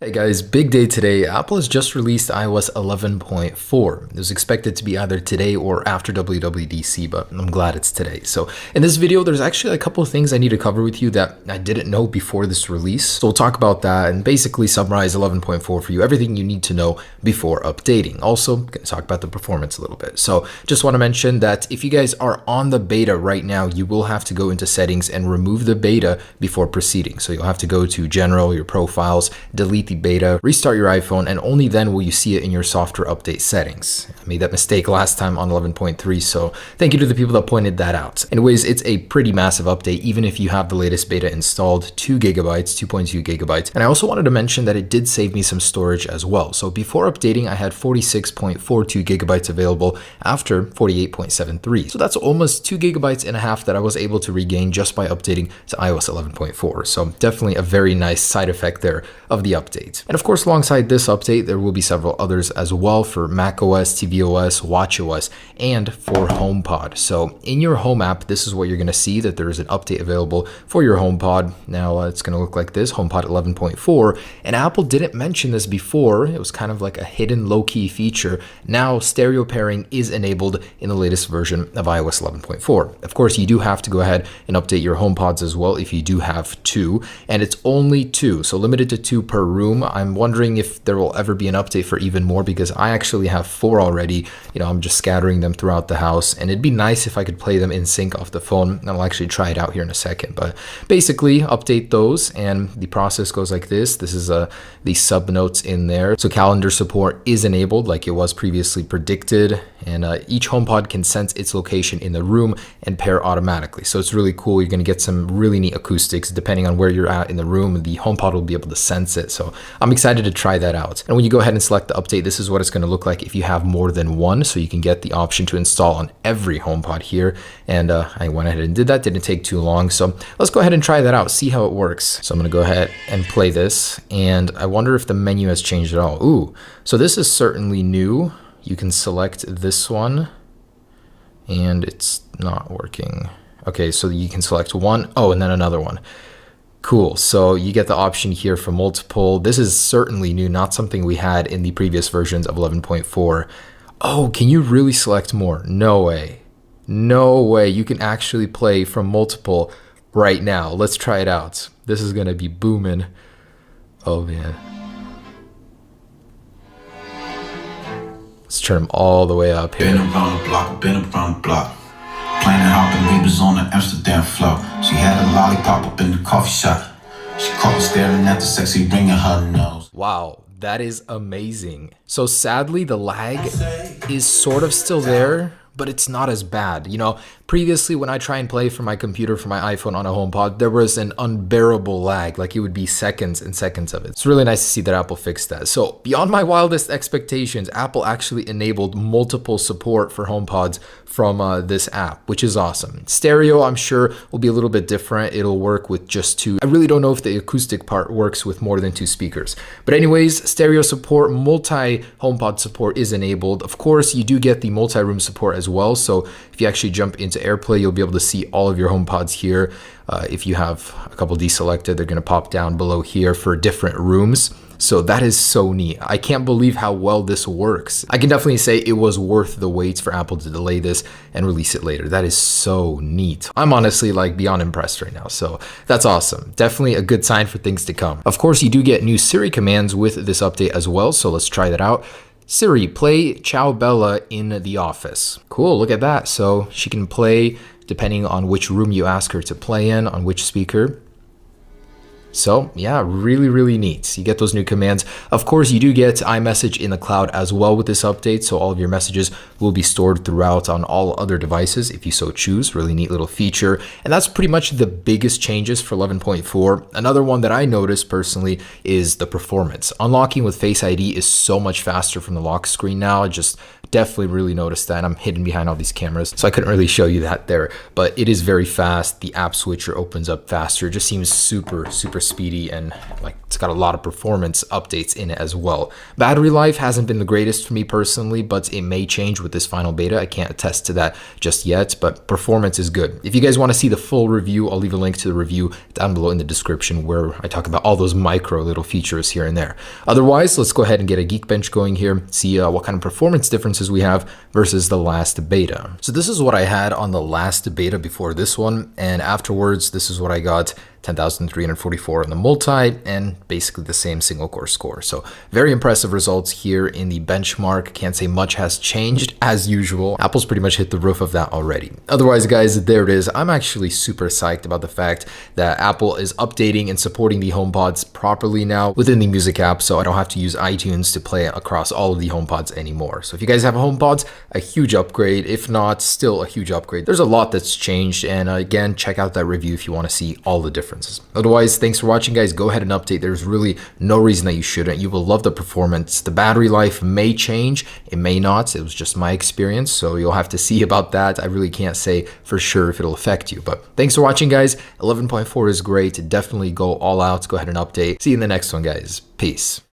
Hey guys, big day today. Apple has just released iOS 11.4. It was expected to be either today or after WWDC, but I'm glad it's today. So in this video, there's actually a couple of things I need to cover with you that I didn't know before this release. So we'll talk about that and basically summarize 11.4 for you, everything you need to know before updating. Also, I'm going to talk about the performance a little bit. So just want to mention that if you guys are on the beta right now, you will have to go into settings and remove the beta before proceeding. So you'll have to go to general, your profiles, delete the beta, restart your iPhone, and only then will you see it in your software update settings. I made that mistake last time on 11.3, so thank you to the people that pointed that out. Anyways, it's a pretty massive update, even if you have the latest beta installed, 2 gigabytes, 2.2 gigabytes. And I also wanted to mention that it did save me some storage as well. So before updating, I had 46.42 gigabytes available after 48.73. So that's almost 2 gigabytes and a half that I was able to regain just by updating to iOS 11.4. So definitely a very nice side effect there of the update. And of course, alongside this update, there will be several others as well for macOS, tvOS, watchOS, and for HomePod. So in your Home app, this is what you're going to see, that there is an update available for your HomePod. Now it's going to look like this, HomePod 11.4. And Apple didn't mention this before. It was kind of like a hidden low-key feature. Now stereo pairing is enabled in the latest version of iOS 11.4. Of course, you do have to go ahead and update your HomePods as well if you do have 2. And it's only 2, so limited to 2 per room. I'm wondering if there will ever be an update for even more because I actually have 4 already. I'm just scattering them throughout the house, and it'd be nice if I could play them in sync off the phone. I'll actually try it out here in a second, but basically update those, and the process goes like this. This is the sub notes in there. So calendar support is enabled like it was previously predicted, and each HomePod can sense its location in the room and pair automatically. So it's really cool. You're going to get some really neat acoustics depending on where you're at in the room. The HomePod will be able to sense it. So I'm excited to try that out. And when you go ahead and select the update, this is what it's going to look like if you have more than one. So you can get the option to install on every HomePod here. And I went ahead and did that. Didn't take too long. So let's go ahead and try that out, see how it works. So I'm going to go ahead and play this. And I wonder if the menu has changed at all. Ooh, so this is certainly new. You can select this one and it's not working. Okay, so you can select one. Oh, and then another one. Cool. So you get the option here for multiple. This is certainly new, not something we had in the previous versions of 11.4. Oh, can you really select more? No way. No way. You can actually play from multiple right now. Let's try it out. This is going to be booming. Oh, man. Let's turn them all the way up here. Been around the block, been around the block. Playing hopping, we was on the Amsterdam floor. She had a lollipop up in the coffee shop. She caught me staring at the sexy ring in her nose. Wow, that is amazing. So sadly, the lag is sort of still there, but it's not as bad. Previously when I try and play from my computer, from my iPhone on a HomePod, there was an unbearable lag, like it would be seconds and seconds of it. It's really nice to see that Apple fixed that. So beyond my wildest expectations, Apple actually enabled multiple support for HomePods from this app, which is awesome. Stereo, I'm sure, will be a little bit different. It'll work with just 2. I really don't know if the acoustic part works with more than 2 speakers. But anyways, stereo support, multi-HomePod support is enabled. Of course, you do get the multi-room support as well. So if you actually jump into AirPlay, you'll be able to see all of your HomePods here. If you have a couple deselected, they're going to pop down below here for different rooms. So that is so neat. I can't believe how well this works. I can definitely say it was worth the wait for Apple to delay this and release it later. That is so neat. I'm honestly beyond impressed right now. So that's awesome. Definitely a good sign for things to come. Of course, you do get new Siri commands with this update as well. So let's try that out. Siri, play Ciao Bella in the office. Cool, look at that. So she can play depending on which room you ask her to play in, on which speaker. So yeah, really, really neat. You get those new commands. Of course, you do get iMessage in the cloud as well with this update. So all of your messages will be stored throughout on all other devices if you so choose. Really neat little feature. And that's pretty much the biggest changes for 11.4. Another one that I noticed personally is the performance. Unlocking with Face ID is so much faster from the lock screen now. Just definitely really noticed that. I'm hidden behind all these cameras, so I couldn't really show you that there, but it is very fast. The app switcher opens up faster. It just seems super, super speedy, and like it's got a lot of performance updates in it as well. Battery life hasn't been the greatest for me personally, but it may change with this final beta. I can't attest to that just yet, but performance is good. If you guys want to see the full review, I'll leave a link to the review down below in the description where I talk about all those micro little features here and there. Otherwise, let's go ahead and get a Geekbench going here, see what kind of performance differences we have versus the last beta. So this is what I had on the last beta before this one, and afterwards this is what I got. 10,344 on the multi, and basically the same single core score. So very impressive results here in the benchmark. Can't say much has changed as usual. Apple's pretty much hit the roof of that already. Otherwise, guys, there it is. I'm actually super psyched about the fact that Apple is updating and supporting the HomePods properly now within the music app, so I don't have to use iTunes to play across all of the HomePods anymore. So if you guys have HomePods, a huge upgrade. If not, still a huge upgrade. There's a lot that's changed, and again, check out that review if you want to see all the differences. Otherwise, thanks for watching, guys. Go ahead and update. There's really no reason that you shouldn't. You will love the performance. The battery life may change. It may not. It was just my experience, so you'll have to see about that. I really can't say for sure if it'll affect you, but thanks for watching, guys. 11.4 is great. Definitely go all out. Go ahead and update. See you in the next one, guys. Peace.